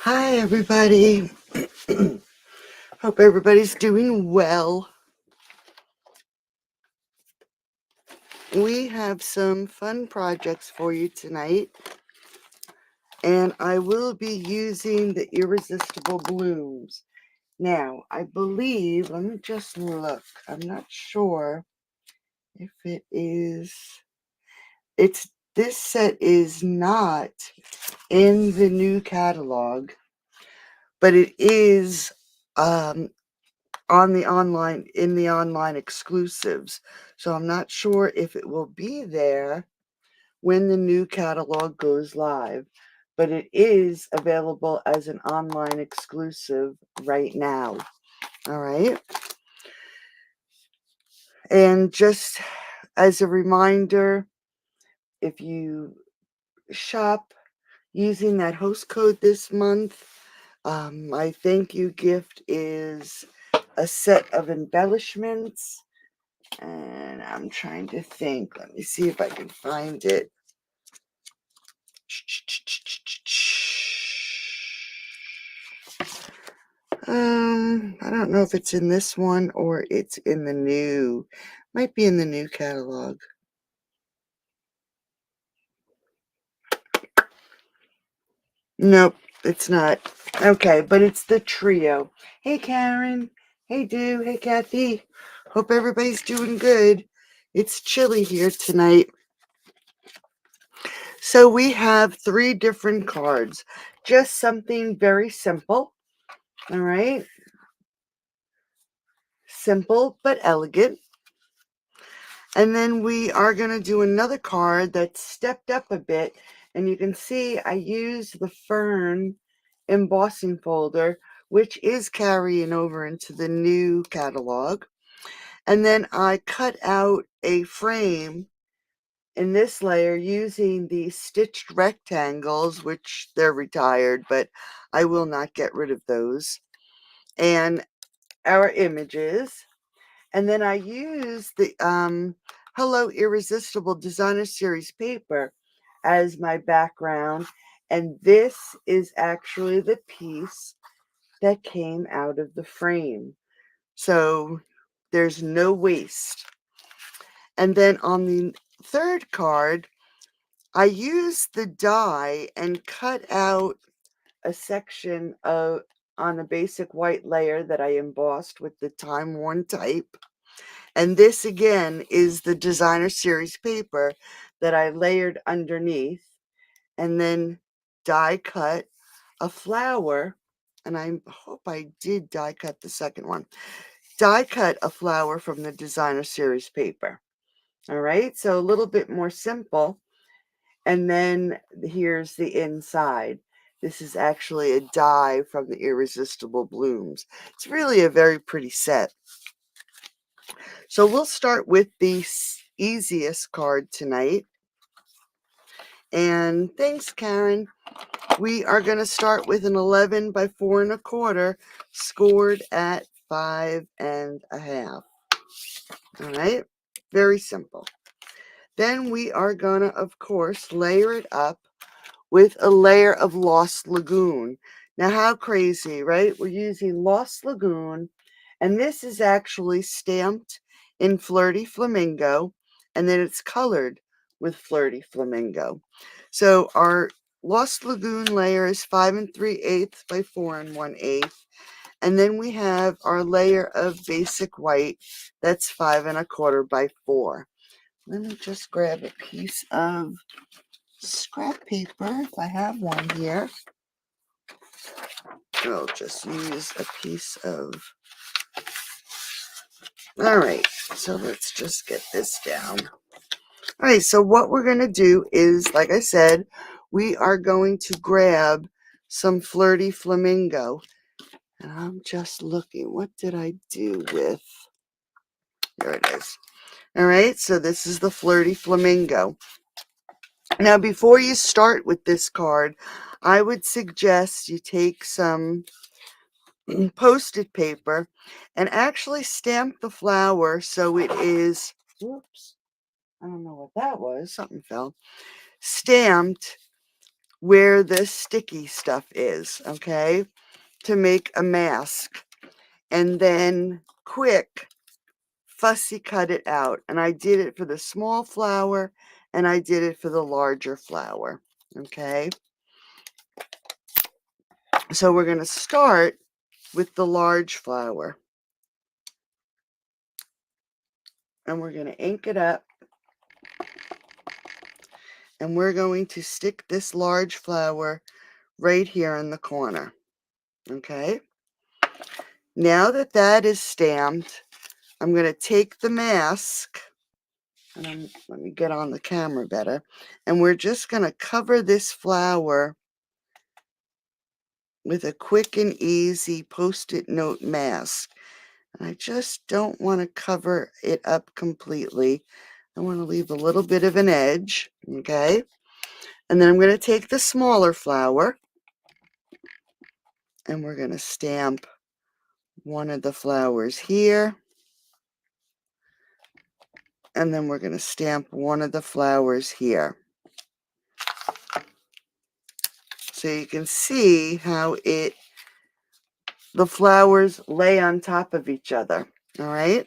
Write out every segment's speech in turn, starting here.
Hi, everybody. Hope everybody's doing well. We have some fun projects for you tonight, and I will be using the Irresistible Blooms. Now, I believe, let me just look. I'm not sure if this set is not in the new catalog, but it is in the online exclusives. So I'm not sure if it will be there when the new catalog goes live, but it is available as an online exclusive right now. All right. And just as a reminder, if you shop using that host code this month, my thank you gift is a set of embellishments. And I'm trying to think. Let me see if I can find it. I don't know if it's in this one or it's in the new. Might be in the new catalog. Nope, it's not. Okay, but it's the trio. Hey, Karen. Hey, Dew. Hey, Kathy. Hope everybody's doing good. It's chilly here tonight. So we have 3 different cards. Just something very simple. All right. Simple but elegant. And then we are going to do another card that's stepped up a bit. And you can see I used the Fern embossing folder, which is carrying over into the new catalog. And then I cut out a frame in this layer using the stitched rectangles, which they're retired, but I will not get rid of those. And our images. And then I use the Hello Irresistible Designer Series paper as my background. And this is actually the piece that came out of the frame. So there's no waste. And then on the third card, I used the die and cut out a section on a basic white layer that I embossed with the time worn type. And this again is the Designer Series paper that I layered underneath and then die cut a flower. And I hope I did die cut the second one. Die cut a flower from the Designer Series paper. All right, so a little bit more simple. And then here's the inside. This is actually a die from the Irresistible Blooms. It's really a very pretty set. So we'll start with the easiest card tonight. And thanks, Karen. We are going to start with an 11 by 4 1/4, scored at 5 1/2. All right, very simple. Then we are going to, of course, layer it up with a layer of Lost Lagoon. Now, how crazy, right? We're using Lost Lagoon, and this is actually stamped in Flirty Flamingo, and then it's colored with Flirty Flamingo. So our Lost Lagoon layer is 5 3/8 by 4 1/8. And then we have our layer of basic white that's 5 1/4 by 4. Let me just grab a piece of scrap paper if I have one here. I'll just use a piece of. All right, so let's just get this down. All right, so what we're going to do is, like I said, we are going to grab some Flirty Flamingo. And I'm just looking, what did I do with? There it is. All right, so this is the Flirty Flamingo. Now, before you start with this card, I would suggest you take some Post-it paper and actually stamp the flower so it is, whoops, I don't know what that was, something fell, stamped where the sticky stuff is, okay, to make a mask. And then quick fussy cut it out. And I did it for the small flower and I did it for the larger flower, okay? So we're going to start with the large flower. And we're going to ink it up. And we're going to stick this large flower right here in the corner, okay? Now that that is stamped, I'm going to take the mask, and let me get on the camera better, and we're just going to cover this flower with a quick and easy Post-it note mask. And I just don't want to cover it up completely. I want to leave a little bit of an edge, okay? And then I'm going to take the smaller flower, and we're going to stamp one of the flowers here. And then we're going to stamp one of the flowers here. So you can see how the flowers lay on top of each other, all right?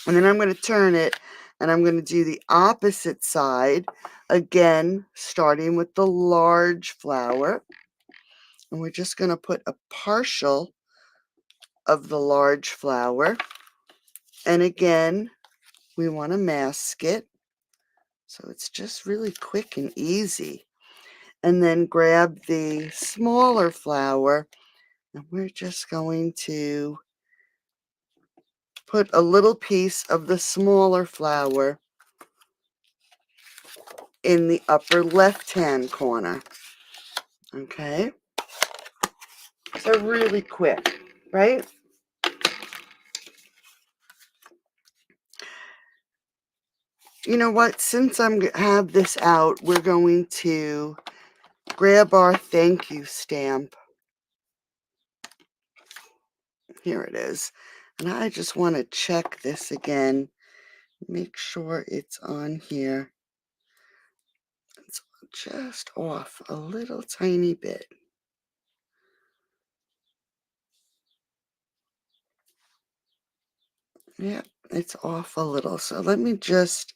And then I'm going to turn it, and I'm going to do the opposite side, again, starting with the large flower. And we're just going to put a partial of the large flower. And again, we want to mask it. So it's just really quick and easy. And then grab the smaller flower, and we're just going to put a little piece of the smaller flower in the upper left-hand corner. Okay? So really quick, right? You know what? Since I have this out, we're going to grab our thank you stamp. Here it is. And I just want to check this again. Make sure it's on here. It's just off a little tiny bit. Yep, it's off a little. So let me just,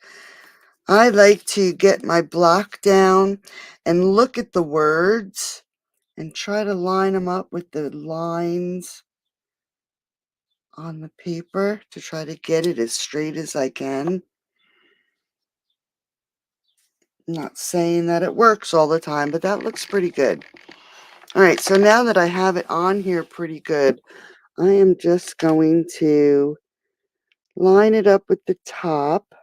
I like to get my block down and look at the words and try to line them up with the lines on the paper to try to get it as straight as I can. I'm not saying that it works all the time, but that looks pretty good. All right, so now that I have it on here pretty good, I am just going to line it up with the top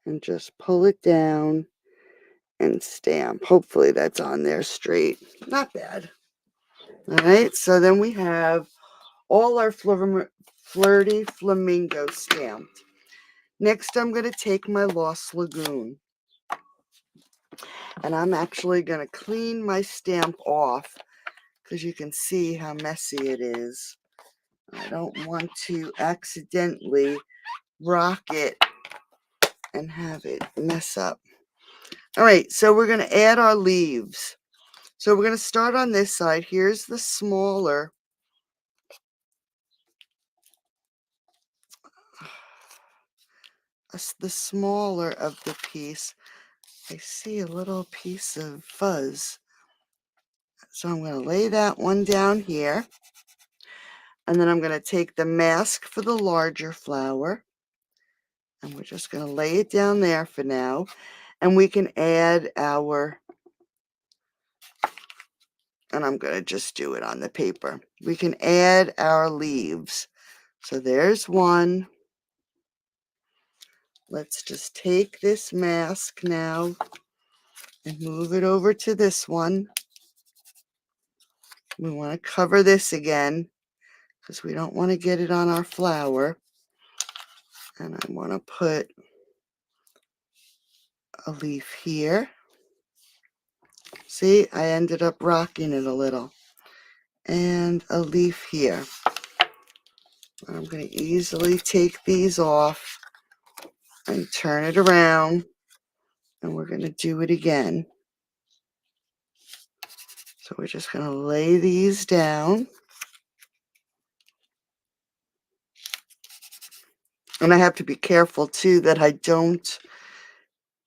and just pull it down and stamp. Hopefully that's on there straight. Not bad. All right, so then we have all our Flirty Flamingo stamped. Next, I'm going to take my Lost Lagoon. And I'm actually going to clean my stamp off because you can see how messy it is. I don't want to accidentally rock it and have it mess up. All right, so we're going to add our leaves. So we're going to start on this side. Here's the smaller. The smaller of the piece. I see a little piece of fuzz. So I'm going to lay that one down here. And then I'm going to take the mask for the larger flower. And we're just going to lay it down there for now. And we can add our, and I'm going to just do it on the paper. We can add our leaves. So there's one. Let's just take this mask now and move it over to this one. We want to cover this again because we don't want to get it on our flower. And I want to put a leaf here. See, I ended up rocking it a little. And a leaf here. I'm going to easily take these off and turn it around. And we're going to do it again. So we're just going to lay these down. And I have to be careful too that I don't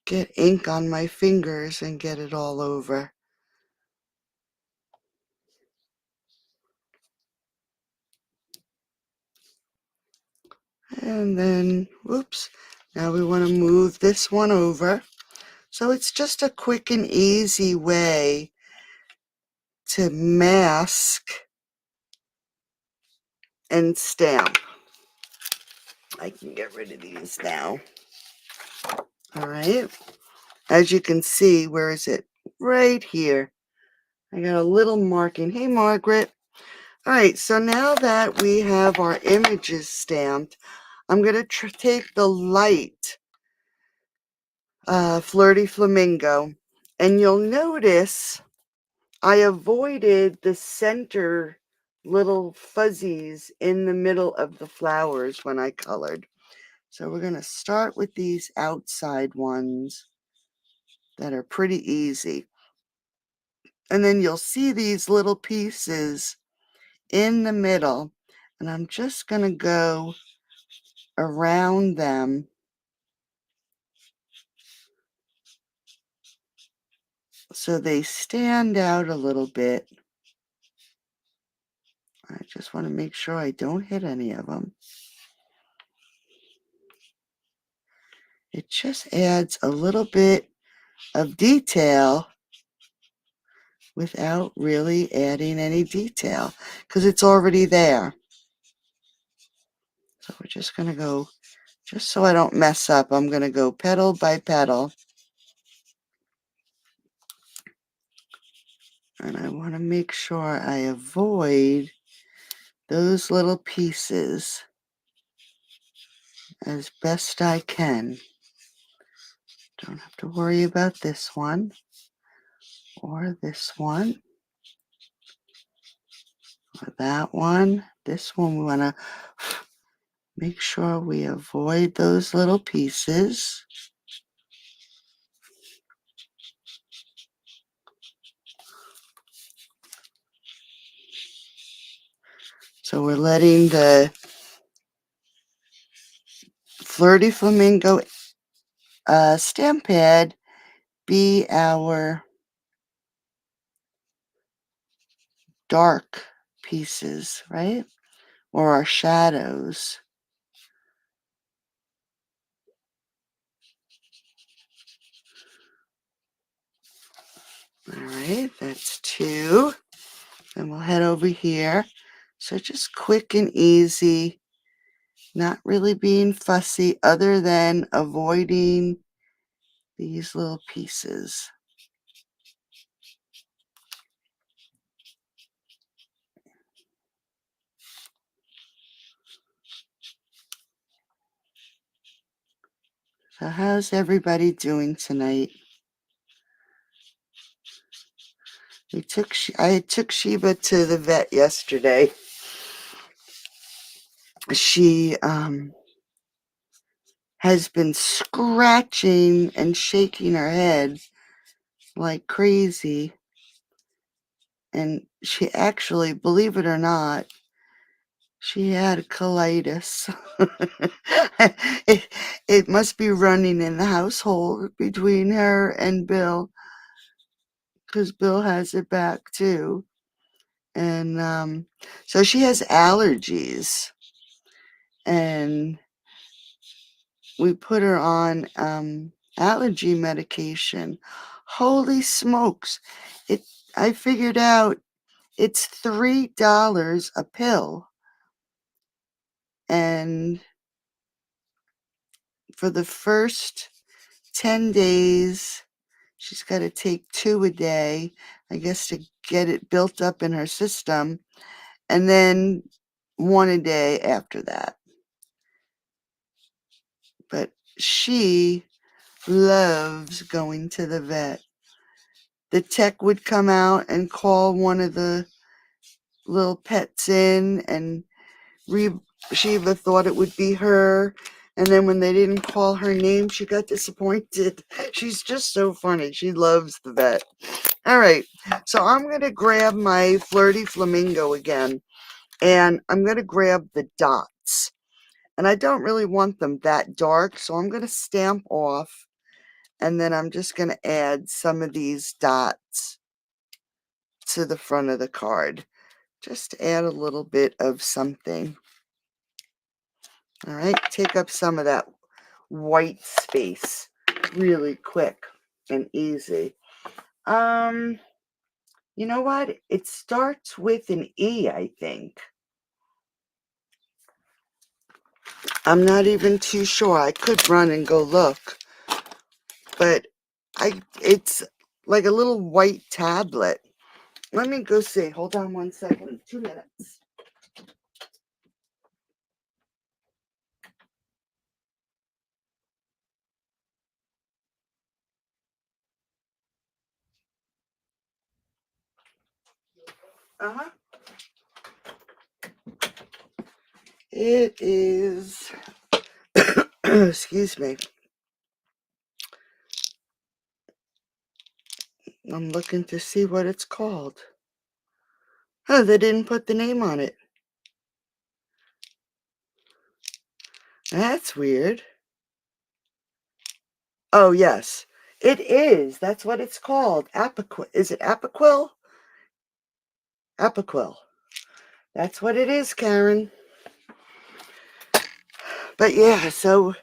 get ink on my fingers and get it all over. And then, whoops, now we want to move this one over. So it's just a quick and easy way to mask and stamp. I can get rid of these now. All right. As you can see, where is it? Right here. I got a little marking. Hey, Margaret. All right, so now that we have our images stamped, I'm going to take the light Flirty Flamingo, and you'll notice I avoided the center little fuzzies in the middle of the flowers when I colored. So we're going to start with these outside ones that are pretty easy. And then you'll see these little pieces in the middle, and I'm just going to go around them so they stand out a little bit. I just want to make sure I don't hit any of them. It just adds a little bit of detail without really adding any detail because it's already there. So we're just going to go, just so I don't mess up, I'm going to go petal by petal. And I want to make sure I avoid those little pieces as best I can. Don't have to worry about this one or this one or that one. This one we want to make sure we avoid those little pieces. So we're letting the Flirty Flamingo stamp pad be our dark pieces, right? Or our shadows. All right, that's 2. Then we'll head over here. So just quick and easy, not really being fussy other than avoiding these little pieces. So how's everybody doing tonight? I took Sheba to the vet yesterday. She has been scratching and shaking her head like crazy. And she actually, believe it or not, she had colitis. it must be running in the household between her and Bill, because Bill has it back too. And so she has allergies. And we put her on allergy medication. Holy smokes. I figured out it's $3 a pill. And for the first 10 days, she's got to take 2 a day, I guess, to get it built up in her system. And then 1 a day after that. But she loves going to the vet. The tech would come out and call one of the little pets in, and Sheba thought it would be her. And then when they didn't call her name, she got disappointed. She's just so funny. She loves the vet. All right, so I'm going to grab my Flirty Flamingo again, and I'm going to grab the dots. And I don't really want them that dark, so I'm going to stamp off, and then I'm just going to add some of these dots to the front of the card. Just add a little bit of something. All right, take up some of that white space really quick and easy. You know what? It starts with an E, I think. I'm not even too sure. I could run and go look, but it's like a little white tablet. Let me go see. Hold on 1 second. 2 minutes. Uh-huh. It is, excuse me. I'm looking to see what it's called. Oh, they didn't put the name on it. That's weird. Oh, yes. It is. That's what it's called. Apiquil. Is it Apiquil? Apiquil. That's what it is, Karen. But yeah, so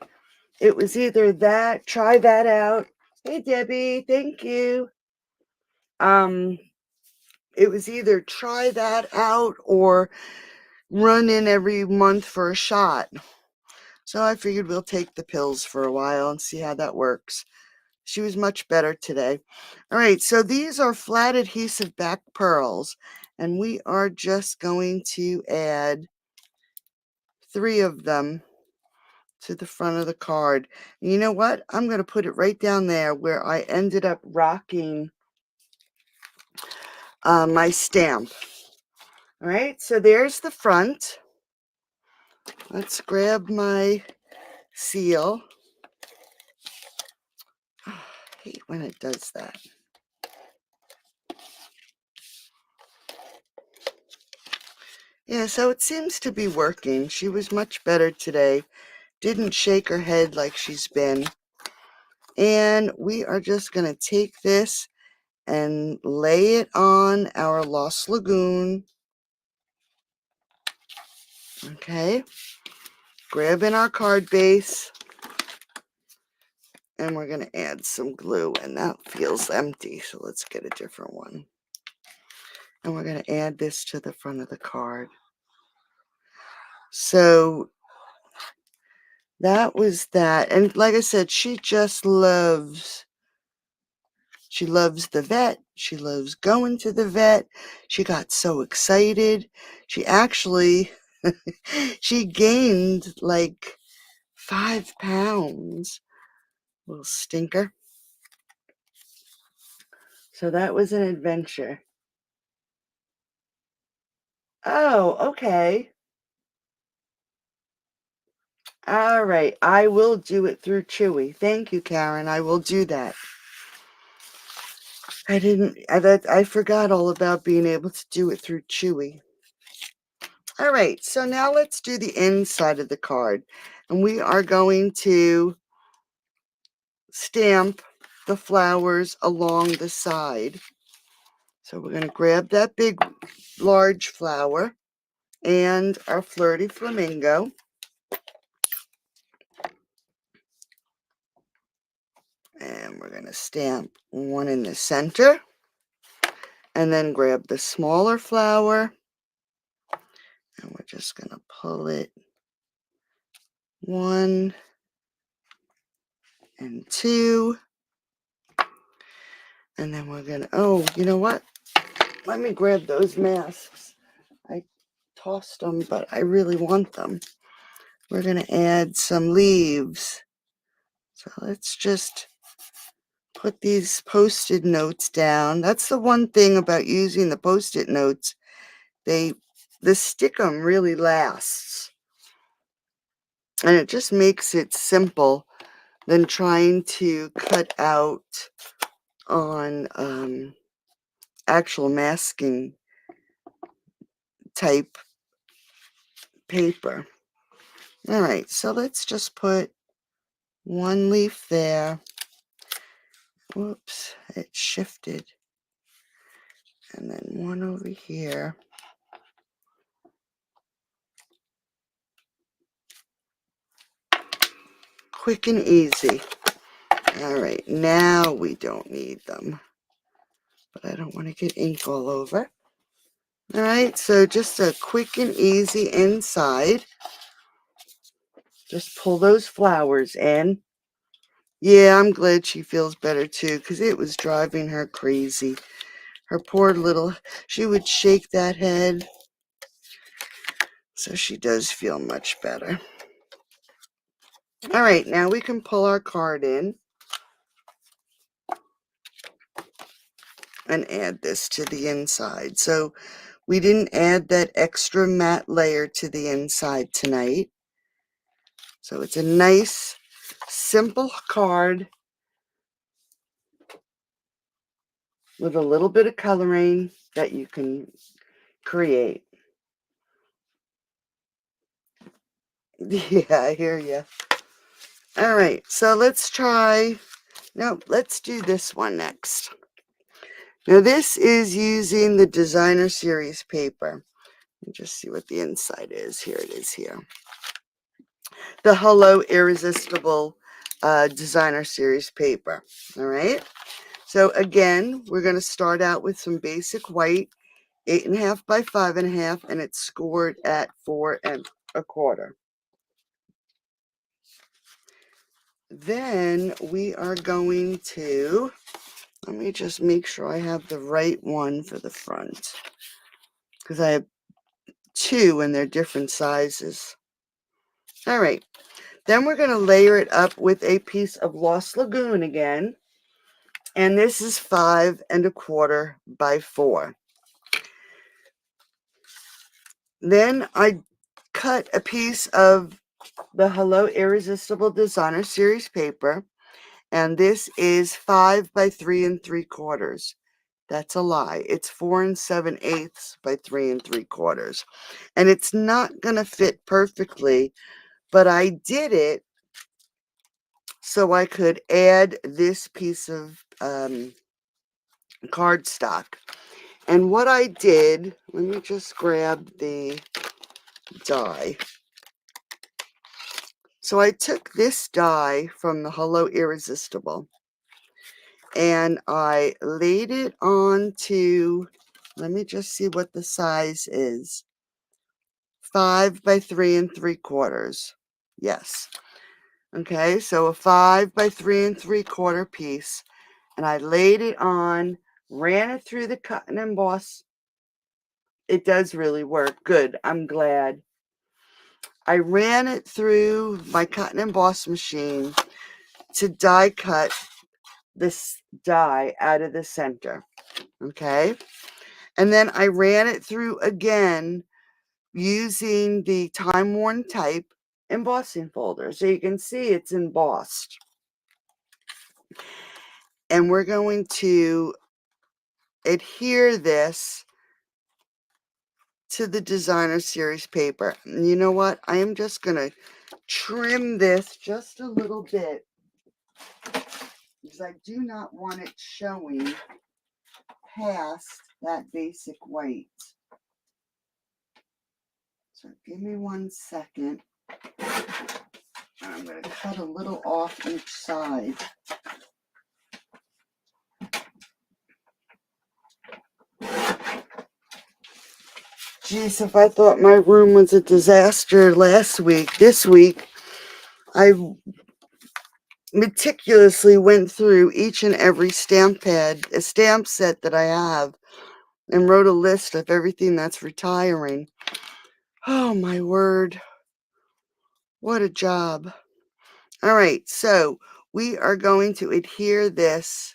it was either that, try that out. Hey, Debbie, thank you. Um, it was either try that out or run in every month for a shot. So I figured we'll take the pills for a while and see how that works. She was much better today. All right, so these are flat adhesive back pearls, and we are just going to add 3 of them to the front of the card. And you know what? I'm going to put it right down there where I ended up rocking my stamp. All right, so there's the front. Let's grab my seal. I hate when it does that. Yeah, so it seems to be working. She was much better today. Didn't shake her head like she's been. And we are just going to take this and lay it on our Lost Lagoon. Okay. Grab in our card base. And we're going to add some glue. And that feels empty, so let's get a different one. And we're going to add this to the front of the card. So that was that. And like I said, she loves the vet. She loves going to the vet. She got so excited. She actually, she gained like 5 pounds. Little stinker. So that was an adventure. Oh, okay. All right. I will do it through Chewy. Thank you, Karen. I will do that. I forgot all about being able to do it through Chewy. All right, so now let's do the inside of the card. And we are going to stamp the flowers along the side. So we're going to grab that big, large flower and our Flirty Flamingo. And we're going to stamp one in the center. And then grab the smaller flower. And we're just going to pull it 1 and 2. And then we're going to, oh, you know what? Let me grab those masks. I tossed them, but I really want them. We're going to add some leaves. So let's just put these Post-it notes down. That's the one thing about using the Post-it notes. The stickum really lasts. And it just makes it simple than trying to cut out on actual masking type paper. All right, so let's just put one leaf there. Whoops, it shifted. And then one over here. Quick and easy. All right, now we don't need them. But I don't want to get ink all over. All right, so just a quick and easy inside. Just pull those flowers in. Yeah, I'm glad she feels better too, because it was driving her crazy. Her poor little, she would shake that head. So she does feel much better. All right, now we can pull our card in and add this to the inside. So we didn't add that extra matte layer to the inside tonight. So it's a nice, simple card with a little bit of coloring that you can create. Yeah, I hear you. All right, so let's try, no, let's do this one next. Now this is using the Designer Series paper. Let me just see what the inside is. Here it is here. The Hello Irresistible Designer Series paper. All right. So again, we're going to start out with some basic white, 8.5 by 5.5, and it's scored at 4 1/4. Then we are going to, let me just make sure I have the right one for the front, because I have two and they're different sizes. All right. Then we're going to layer it up with a piece of Lost Lagoon again. And this is 5 1/4 by 4. Then I cut a piece of the Hello Irresistible Designer Series paper. And this is 5 by 3 3/4. That's a lie. It's 4 7/8 by 3 3/4. And it's not going to fit perfectly, but I did it so I could add this piece of cardstock. And what I did, let me just grab the die. So I took this die from the Hello Irresistible and I laid it onto, let me just see what the size is. 5 by 3 3/4. Yes. Okay, so a 5 by 3 3/4 piece. And I laid it on, ran it through the cut and emboss. It does really work. Good. I'm glad. I ran it through my cut and emboss machine to die cut this die out of the center. Okay. And then I ran it through again using the Time Worn Type embossing folder. So you can see it's embossed. And we're going to adhere this to the Designer Series paper. And you know what? I am just going to trim this just a little bit because I do not want it showing past that basic white. So give me 1 second. I'm going to cut a little off each side. Geez, if I thought my room was a disaster last week, this week I meticulously went through each and every stamp pad, a stamp set that I have, and wrote a list of everything that's retiring. Oh my word. What a job. All right, so we are going to adhere this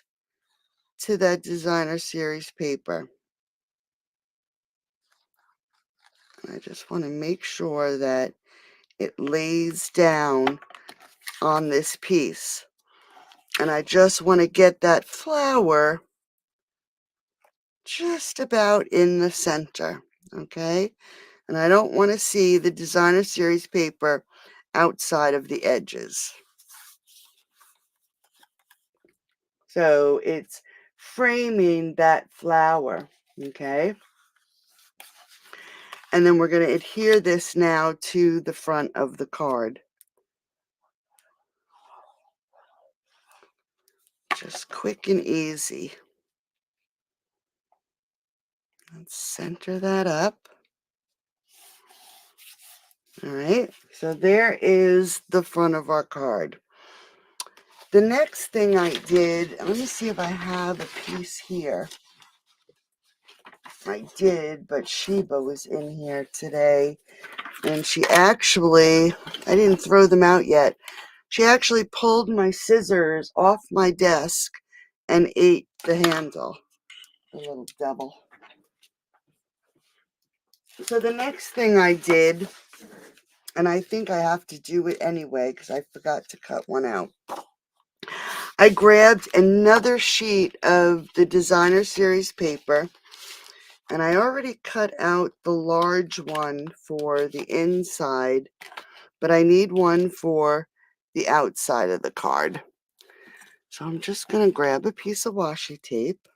to that Designer Series paper. I just want to make sure that it lays down on this piece. And I just want to get that flower just about in the center, okay? And I don't want to see the designer series paper outside of the edges. So it's framing that flower, okay? And then we're going to adhere this now to the front of the card. Just quick and easy. Let's center that up. All right, so there is the front of our card. The next thing I did, let me see if I have a piece here. I did, but Sheba was in here today, and she actually, I didn't throw them out yet. She actually pulled my scissors off my desk and ate the handle. The little devil. So the next thing I did, and I think I have to do it anyway because I forgot to cut one out. I grabbed another sheet of the designer series paper, and I already cut out the large one for the inside, but I need one for the outside of the card. So I'm just going to grab a piece of washi tape,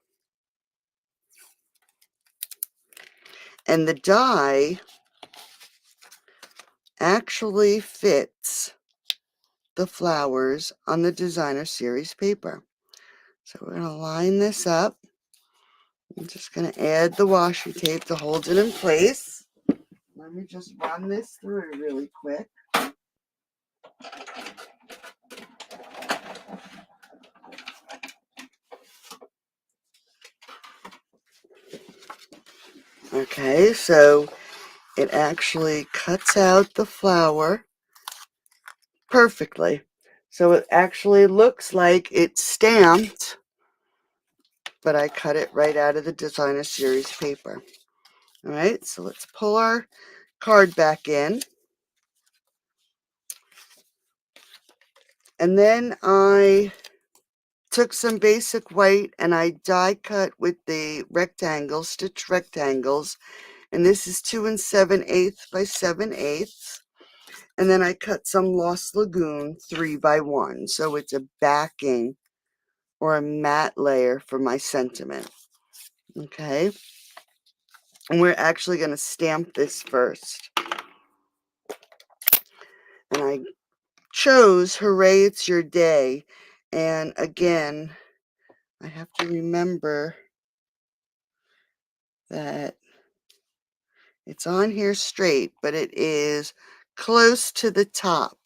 and the die actually fits the flowers on the designer series paper. So we're going to line this up. I'm just going to add the washi tape to hold it in place. Let me just run this through really quick. Okay, so it actually cuts out the flower perfectly. So it actually looks like it's stamped, but I cut it right out of the designer series paper. All right, so let's pull our card back in. And then I took some basic white and I die cut with the rectangles, stitch rectangles. And this is 2 7/8 by 7/8. And then I cut some Lost Lagoon 3 by 1. So it's a backing or a matte layer for my sentiment. Okay. And we're actually going to stamp this first. And I chose Hooray, It's Your Day. And again, I have to remember that it's on here straight, but it is close to the top.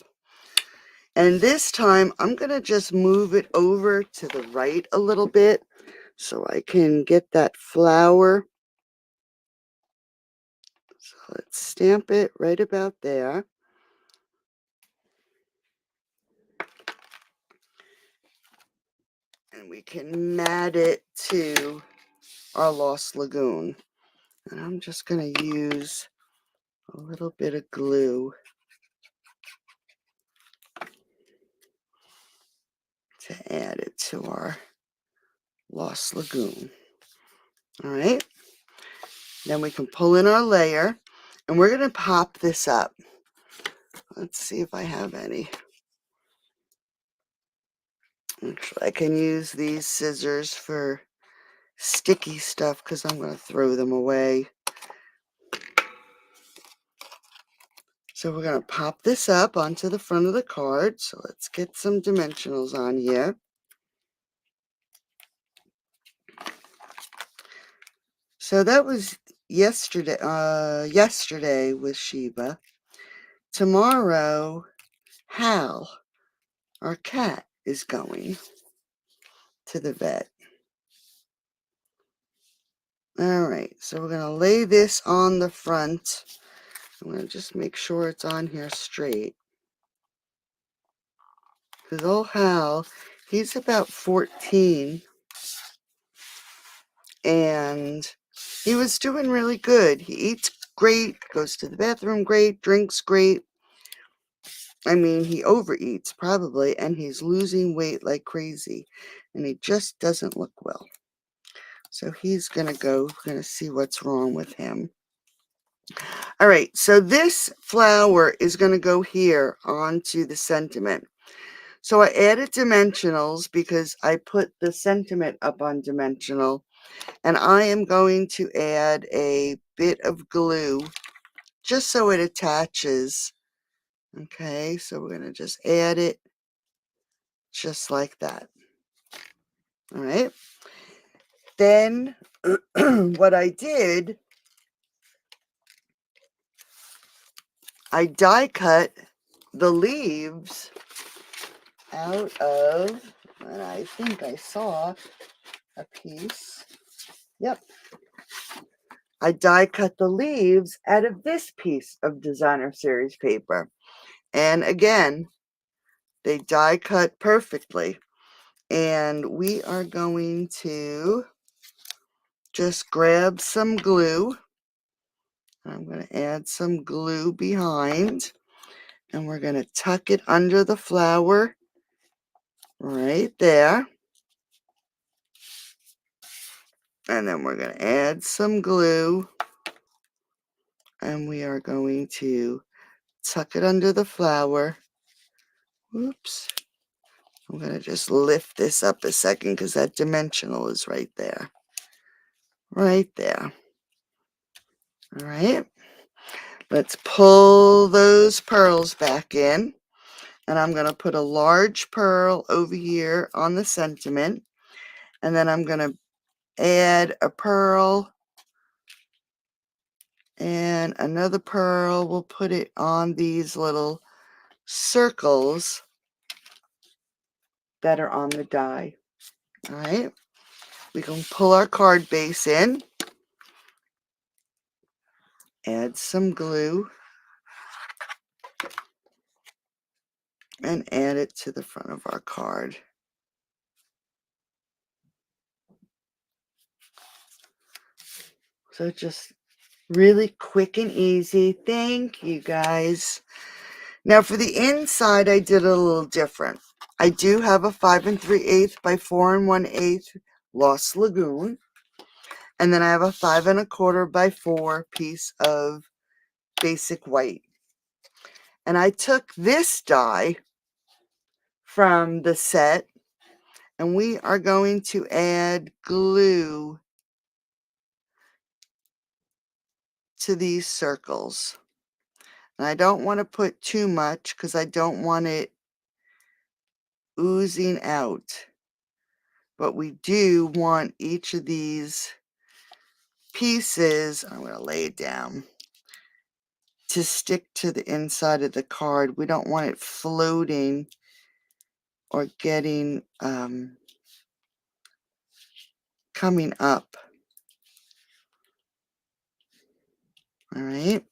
And this time I'm going to just move it over to the right a little bit so I can get that flower. So let's stamp it right about there. And we can mat it to our Lost Lagoon. And I'm just going to use a little bit of glue to add it to our Lost Lagoon. All right. Then we can pull in our layer, and we're going to pop this up. Let's see if I have any. Actually, I can use these scissors for sticky stuff because I'm going to throw them away. So we're going to pop this up onto the front of the card. So let's get some dimensionals on here. So that was yesterday with Sheba. Tomorrow, Hal, our cat, is going to the vet. All right, so we're going to lay this on the front. I'm going to just make sure it's on here straight. Because old Hal, he's about 14. And he was doing really good. He eats great, goes to the bathroom great, drinks great. I mean, he overeats probably, and he's losing weight like crazy. And he just doesn't look well. So he's going to go, we're going to see what's wrong with him. All right, so this flower is going to go here onto the sentiment. So I added dimensionals because I put the sentiment up on dimensional, and I am going to add a bit of glue just so it attaches. Okay, so we're going to just add it just like that. All right. Then what I did, I die cut the leaves out of, and I think I saw a piece. Yep. I die cut the leaves out of this piece of designer series paper. And again, they die cut perfectly. And we are going to just grab some glue. I'm going to add some glue behind. And we're going to tuck it under the flower right there. And then we're going to add some glue. And we are going to tuck it under the flower. Oops. I'm going to just lift this up a second because that dimensional is right there. Right there. All right. Let's pull those pearls back in. And I'm going to put a large pearl over here on the sentiment. And then I'm going to add a pearl and another pearl. We'll put it on these little circles that are on the die. All right. We can pull our card base in. Add some glue. And add it to the front of our card. So just really quick and easy. Thank you, guys. Now for the inside, I did it a little different. I do have a 5 3/8 by 4 1/8 Lost Lagoon. And then I have a 5 1/4 by 4 piece of basic white. And I took this die from the set, and we are going to add glue to these circles. And I don't want to put too much because I don't want it oozing out. But we do want each of these pieces, I'm going to lay it down, to stick to the inside of the card. We don't want it floating or getting, coming up. All right.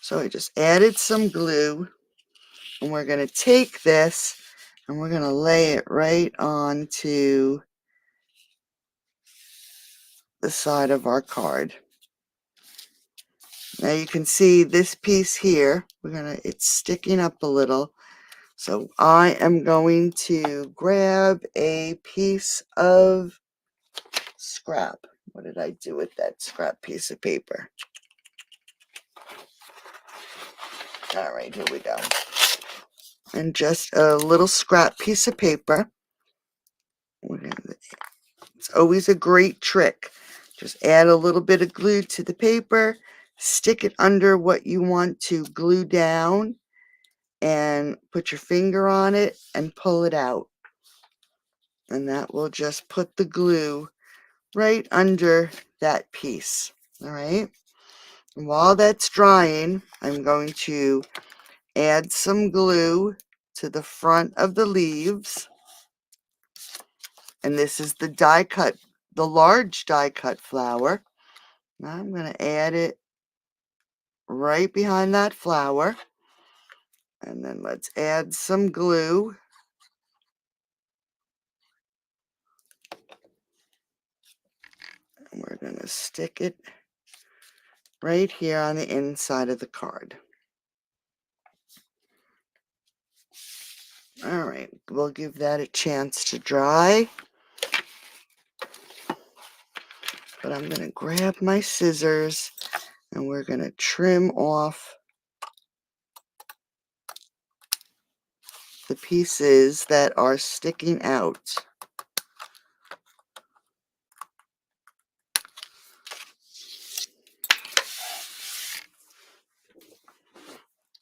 So I just added some glue, and we're going to take this and we're going to lay it right onto the side of our card. Now you can see this piece here, it's sticking up a little. So I am going to grab a piece of scrap. What did I do with that scrap piece of paper? All right, here we go. And just a little scrap piece of paper. It's always a great trick. Just add a little bit of glue to the paper, stick it under what you want to glue down, and put your finger on it and pull it out. And that will just put the glue right under that piece. All right. And while that's drying, I'm going to add some glue to the front of the leaves. And this is the die cut, the large die cut flower. Now I'm going to add it right behind that flower. And then let's add some glue. And we're going to stick it right here on the inside of the card. All right, we'll give that a chance to dry. But I'm going to grab my scissors and we're going to trim off the pieces that are sticking out.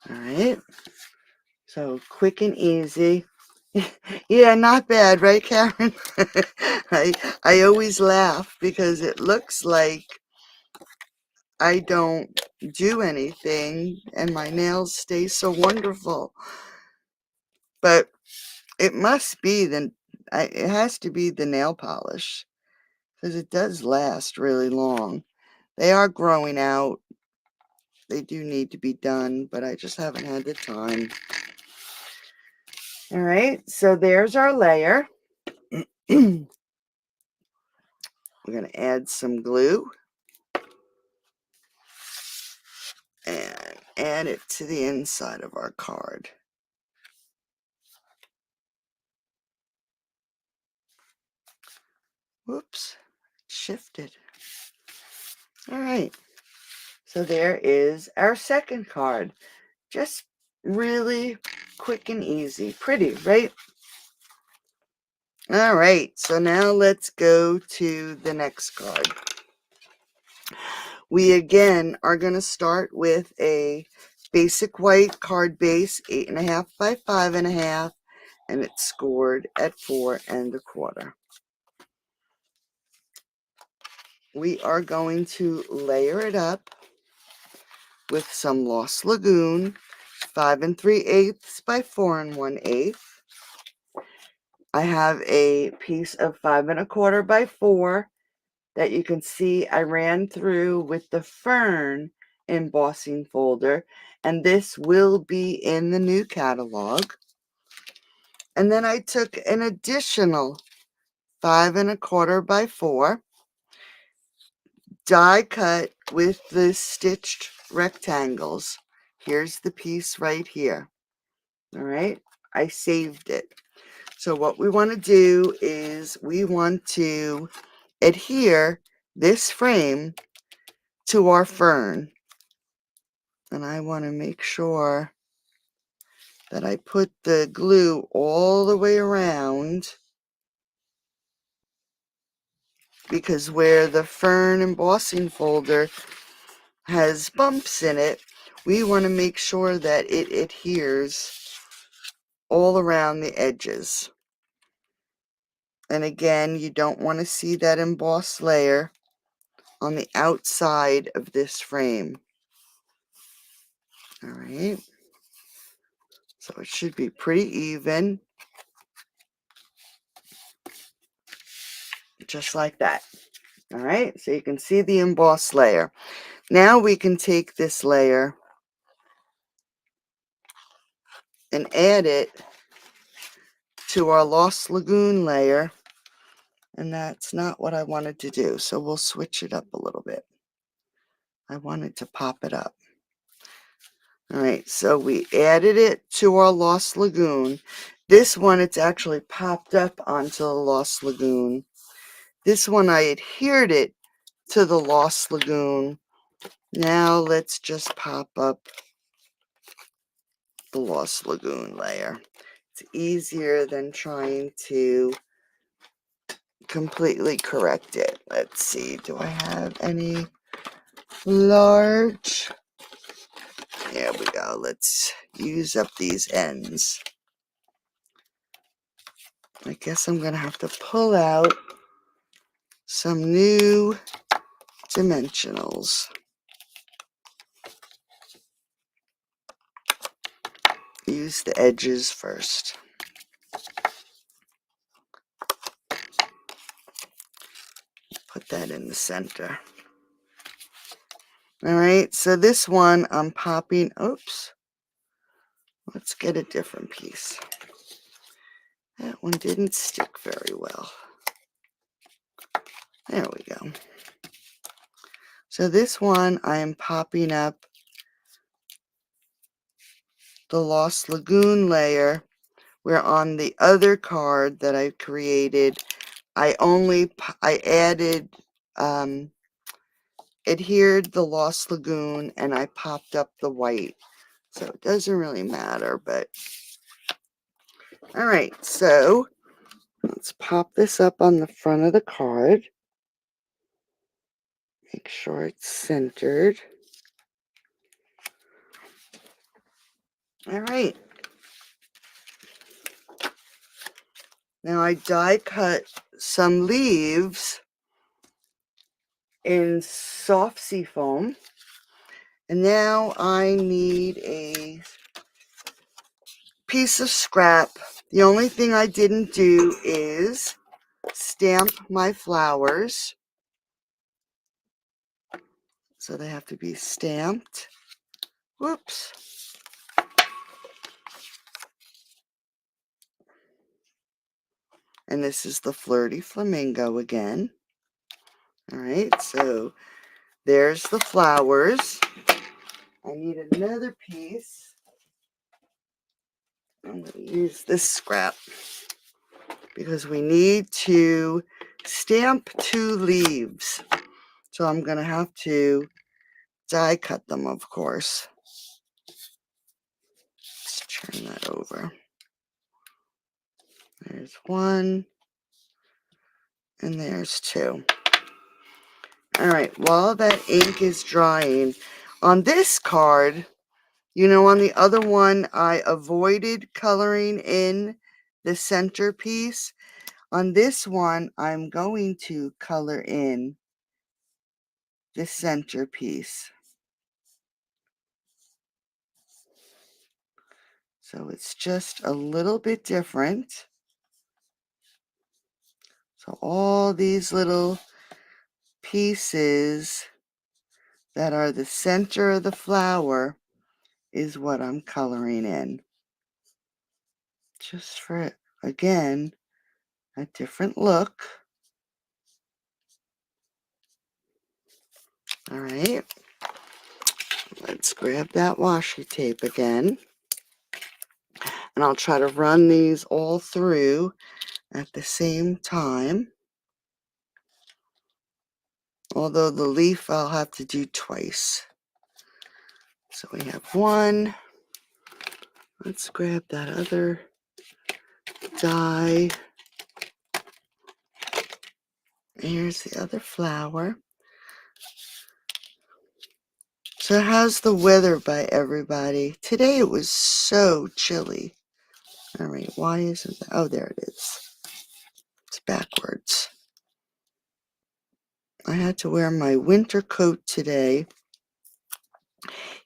All right. So quick and easy. Yeah, not bad, right, Karen? I always laugh because it looks like I don't do anything and my nails stay so wonderful. But it must be it has to be the nail polish because it does last really long. They are growing out. They do need to be done, but I just haven't had the time. All right, so there's our layer. We're going to add some glue and add it to the inside of our card. Whoops, shifted. All right, so there is our second card. Just really quick and easy. Pretty, right? All right, so now let's go to the next card. We again are going to start with a basic white card base, 8.5 by 5.5, and it's scored at 4 1/4. We are going to layer it up with some Lost Lagoon, 5 3/8 by 4 1/8. I have a piece of 5 1/4 by 4 that you can see I ran through with the fern embossing folder, and this will be in the new catalog. And then I took an additional 5 1/4 by 4 die cut with the stitched rectangles. Here's the piece right here. All right, I saved it. So what we want to do is we want to adhere this frame to our fern. And I want to make sure that I put the glue all the way around, because where the fern embossing folder has bumps in it, we want to make sure that it adheres all around the edges. And again, you don't want to see that embossed layer on the outside of this frame. All right, so it should be pretty even, just like that. All right, so you can see the embossed layer. Now we can take this layer and add it to our Lost Lagoon layer, and that's not what I wanted to do, so we'll switch it up a little bit. I wanted to pop it up. All right, so we added it to our Lost Lagoon. This one, it's actually popped up onto the Lost Lagoon. This one, I adhered it to the Lost Lagoon. Now let's just pop up the Lost Lagoon layer. It's easier than trying to completely correct it. Let's see, do I have any large? There we go. Let's use up these ends. I guess I'm going to have to pull out some new dimensionals. Use the edges first. Put that in the center. All right, so this one I'm popping, oops. Let's get a different piece. That one didn't stick very well. There we go. So this one I am popping up the Lost Lagoon layer, where on the other card that I created, I added adhered the Lost Lagoon and I popped up the white. So it doesn't really matter, but all right, so let's pop this up on the front of the card. Make sure it's centered. All right. Now I die cut some leaves in soft seafoam. And now I need a piece of scrap. The only thing I didn't do is stamp my flowers. So they have to be stamped. Whoops. And this is the Flirty Flamingo again. All right, so there's the flowers. I need another piece. I'm going to use this scrap because we need to stamp 2 leaves. So I'm going to have to die cut them, of course. Let's turn that over. There's 1, and there's 2. All right, while that ink is drying, on this card, you know, on the other one, I avoided coloring in the centerpiece. On this one, I'm going to color in the centerpiece. So it's just a little bit different. So all these little pieces that are the center of the flower is what I'm coloring in. Just for, again, a different look. All right. Let's grab that washi tape again. And I'll try to run these all through at the same time. Although the leaf I'll have to do twice. So we have 1. Let's grab that other die. Here's the other flower. So how's the weather by everybody? Today it was so chilly. All right, why isn't that? Oh, there it is. It's backwards. I had to wear my winter coat today.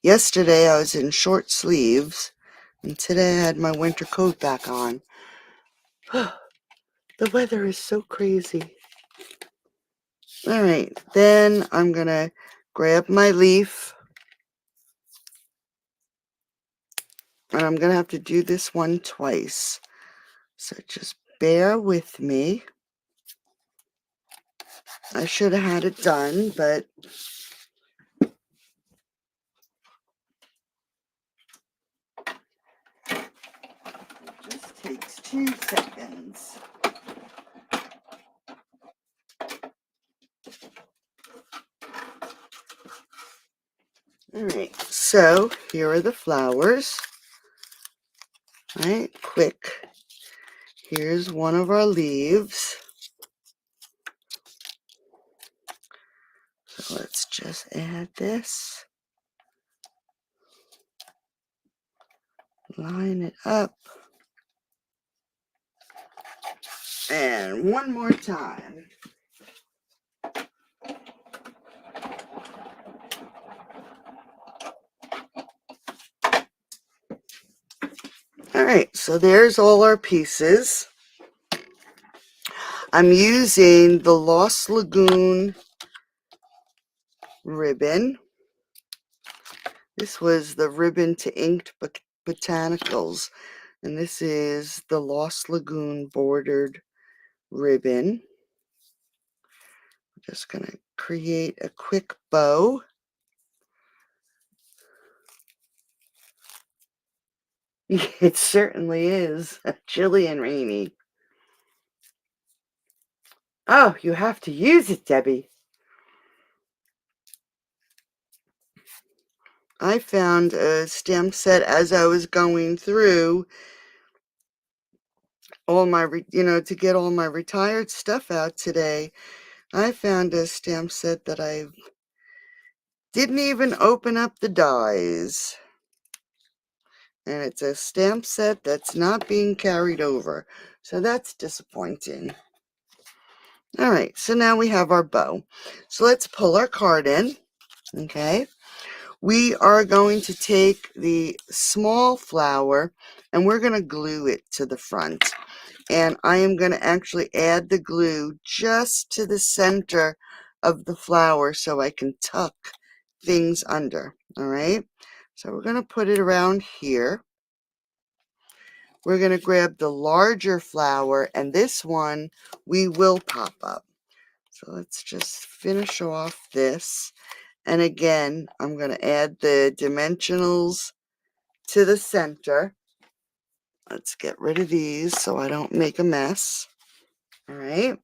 Yesterday I was in short sleeves, and today I had my winter coat back on. The weather is so crazy. All right, then I'm going to grab my leaf, and I'm going to have to do this one twice. So just bear with me. I should have had it done, but it just takes 2 seconds. All right, so here are the flowers. All right, quick. Here's one of our leaves. So let's just add this. Line it up. And one more time. All right, so there's all our pieces. I'm using the Lost Lagoon ribbon. This was the Ribbon to Inked Botanicals, and this is the Lost Lagoon bordered ribbon. I'm just going to create a quick bow. It certainly is chilly and rainy. Oh, you have to use it, Debbie. I found a stamp set as I was going through all my, to get all my retired stuff out today. I found a stamp set that I didn't even open up the dies. And it's a stamp set that's not being carried over. So that's disappointing. All right, so now we have our bow. So let's pull our card in, okay? We are going to take the small flower and we're going to glue it to the front. And I am going to actually add the glue just to the center of the flower so I can tuck things under, all right? So we're going to put it around here. We're going to grab the larger flower, and this one we will pop up. So let's just finish off this. And again, I'm going to add the dimensionals to the center. Let's get rid of these so I don't make a mess. All right.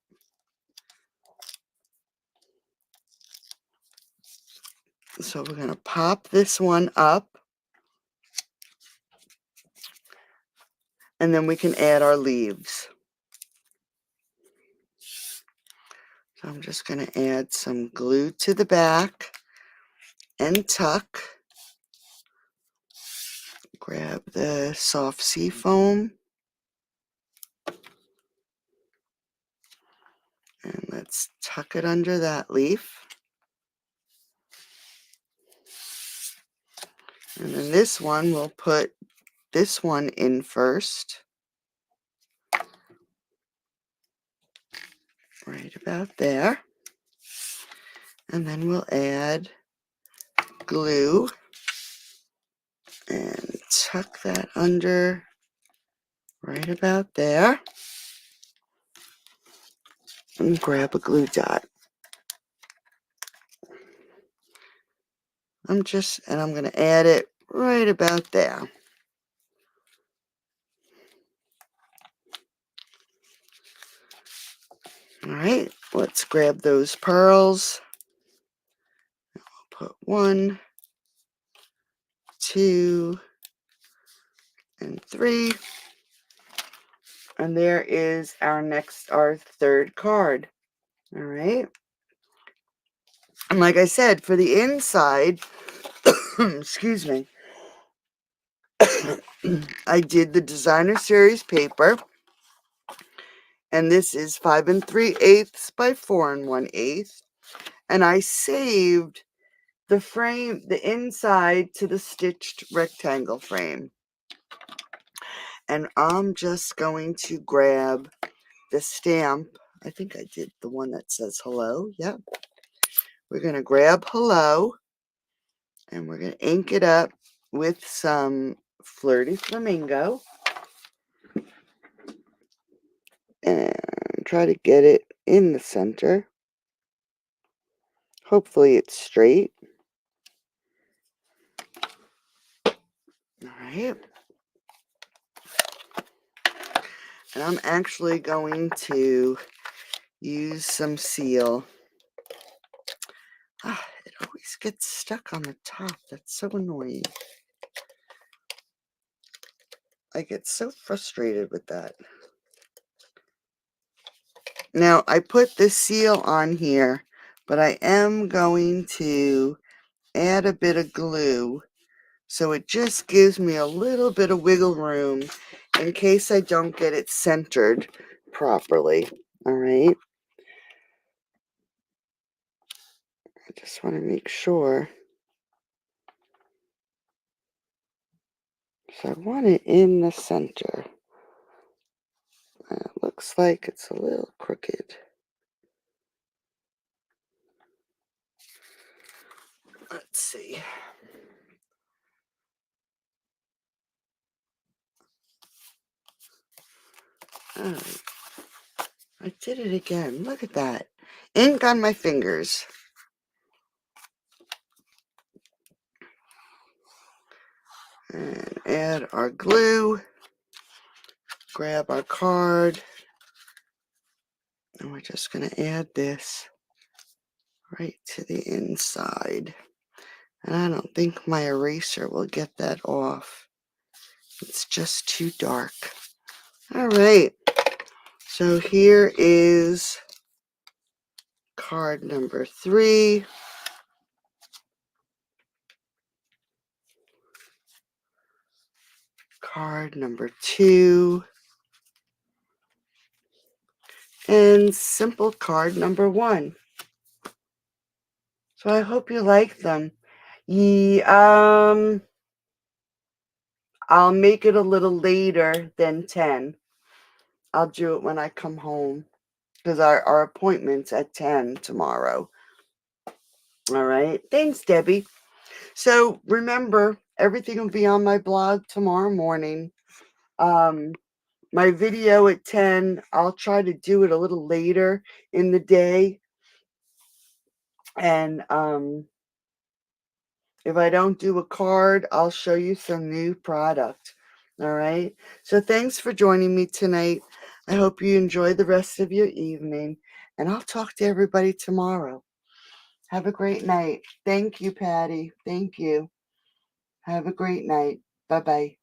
So we're going to pop this one up. And then we can add our leaves. So I'm just going to add some glue to the back and tuck. Grab the soft sea foam. And let's tuck it under that leaf. And then this one, we'll put this one in first. Right about there. And then we'll add glue and tuck that under right about there. And grab a glue dot. I'm going to add it right about there. All right, let's grab those pearls. I'll put 1, 2, and 3. And there is our third card. All right. And like I said, for the inside, excuse me, I did the designer series paper. And this is 5 3/8 by 4 1/8. And I saved the frame, the inside to the stitched rectangle frame. And I'm just going to grab the stamp. I think I did the one that says hello. Yep. We're going to grab hello and we're going to ink it up with some Flirty Flamingo and try to get it in the center. Hopefully it's straight. All right. And I'm actually going to use some seal. It always gets stuck on the top. That's so annoying. I get so frustrated with that. Now, I put the seal on here, but I am going to add a bit of glue so it just gives me a little bit of wiggle room in case I don't get it centered properly. All right. I just want to make sure. So I want it in the center. It looks like it's a little crooked. Let's see. Oh, I did it again. Look at that. Ink on my fingers. And add our glue. Grab our card. And we're just going to add this right to the inside. And I don't think my eraser will get that off. It's just too dark. All right. So here is card number 3. Card number 2. And simple card number 1. So I hope you like them. I'll make it a little later than 10. I'll do it when I come home because our appointment's at 10 tomorrow. All right. Thanks, Debbie. So remember, everything will be on my blog tomorrow morning. My video at 10, I'll try to do it a little later in the day. And if I don't do a card, I'll show you some new product. All right. So thanks for joining me tonight. I hope you enjoy the rest of your evening. And I'll talk to everybody tomorrow. Have a great night. Thank you, Patty. Thank you. Have a great night. Bye-bye.